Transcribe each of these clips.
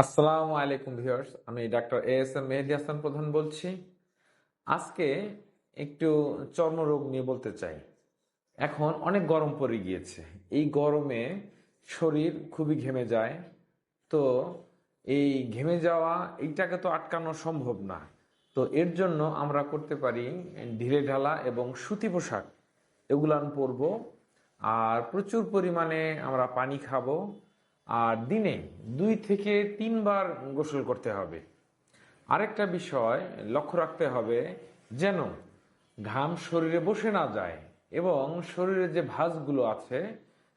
আসসালামু আলাইকুম ভিউয়ার্স, আমি ডাক্তার এএসএম মেহেদী হাসান প্রধান বলছি। আজকে একটু চর্মরোগ নিয়ে বলতে চাই। এখন অনেক গরম পড়ে গিয়েছে। এই গরমে শরীর খুবই ঘেমে যায়। তো এই ঘেমে যাওয়া এইটাকে তো আটকানো সম্ভব না। তো এর জন্য আমরা করতে পারি ঢিলে ঢালা এবং সুতি পোশাক এগুলান পরবো। আর প্রচুর পরিমাণে আমরা পানি খাবো। আর দিনে 2 থেকে 3 বার গোসল করতে হবে। আরেকটা বিষয় লক্ষ্য রাখতে হবে যেন ঘাম শরীরে বসে না যায় এবং শরীরে যে ভাঁজগুলো আছে,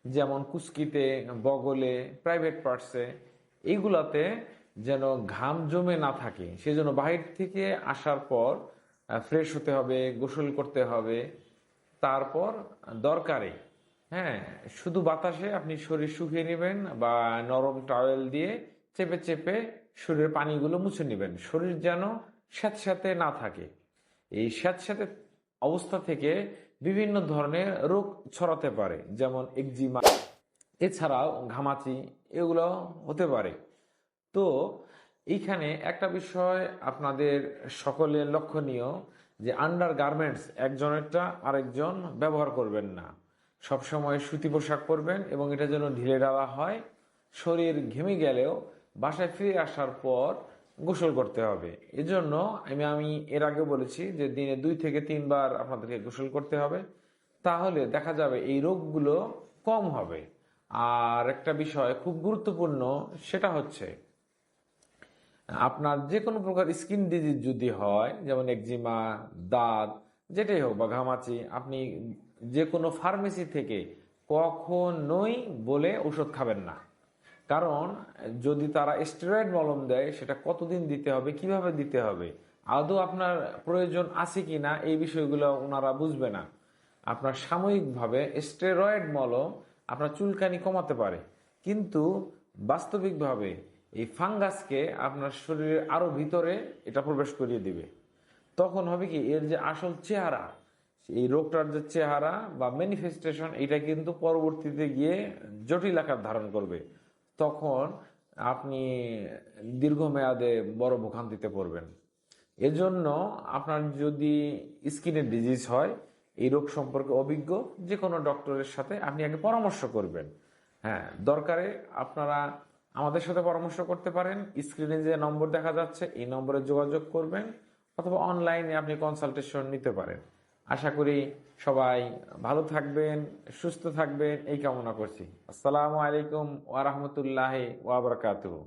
যেমন কুচকিতে, বগলে, প্রাইভেট পার্টসে, এইগুলাতে যেন ঘাম জমে না থাকে। সেজন্য বাহির থেকে আসার পর ফ্রেশ হতে হবে, গোসল করতে হবে। তারপর দরকারে, হ্যাঁ, শুধু বাতাসে আপনি শরীর শুকিয়ে নেবেন বা নরম টাওয়েল দিয়ে চেপে চেপে শরীরের পানিগুলো মুছে নেবেন। শরীর যেন স্যাঁতস্যাঁতে না থাকে। এই স্যাঁতস্যাঁতে অবস্থা থেকে বিভিন্ন ধরনের রোগ ছড়াতে পারে, যেমন একজিমা, এছাড়াও ঘামাচি, এগুলো হতে পারে। তো এইখানে একটা বিষয় আপনাদের সকলের লক্ষণীয়, যে আন্ডার গার্মেন্টস একজনেরটা আরেকজন ব্যবহার করবেন না। সবসময় সুতি পোশাক পরবেন এবং এটা যেন ঢিলে ঢালা হয়। শরীর ঘেমে গেলেও বাসায় ফিরে আসার পর গোসল করতে হবে। এজন্য আমি এর আগে বলেছি যে দিনে 2 থেকে 3 বার আপনাদেরকে গোসল করতে হবে। তাহলে দেখা যাবে এই রোগগুলো কম হবে। আর একটা বিষয় খুব গুরুত্বপূর্ণ, সেটা হচ্ছে আপনার যে কোনো প্রকার স্কিন ডিজিজ যদি হয়, যেমন একজিমা, দাঁত, যেটাই হোক, বা ঘামাচি, আপনি যে কোনো ফার্মেসি থেকে কখনোই বলে ওষুধ খাবেন না। কারণ যদি তারা স্টেরয়েড মলম দেয়, সেটা কতদিন দিতে হবে, কিভাবে দিতে হবে, আদৌ আপনার প্রয়োজন আছে কি না, এই বিষয়গুলো ওনারা বুঝবে না। আপনার সাময়িকভাবে স্টেরয়েড মলম আপনার চুলকানি কমাতে পারে, কিন্তু বাস্তবিকভাবে এই ফাঙ্গাসকে আপনার শরীরের আরো ভিতরে এটা প্রবেশ করিয়ে দিবে। তখন হবে কি, এর যে আসল চেহারা, এই রোগটার যে চেহারা বা ম্যানিফেস্টেশন, এটা কিন্তু পরবর্তীতে গিয়ে জটিল আকার ধারণ করবে। তখন আপনি দীর্ঘমেয়াদে বড় ভোগান্তিতে পড়বেন। এজন্য আপনার যদি স্কিনের ডিজিজ হয়, এই রোগ সম্পর্কে অভিজ্ঞ যে কোনো ডক্টরের সাথে আপনি আগে পরামর্শ করবেন। হ্যাঁ, দরকারে আপনারা আমাদের সাথে পরামর্শ করতে পারেন। স্ক্রিনে যে নম্বর দেখা যাচ্ছে, এই নম্বরে যোগাযোগ করবেন, অথবা অনলাইনে আপনি কনসালটেশন নিতে পারেন। আশা করি সবাই ভালো থাকবেন, সুস্থ থাকবেন, এই কামনা করছি। আসসালামু আলাইকুম ওয়া রাহমাতুল্লাহি ওয়া বারাকাতুহু।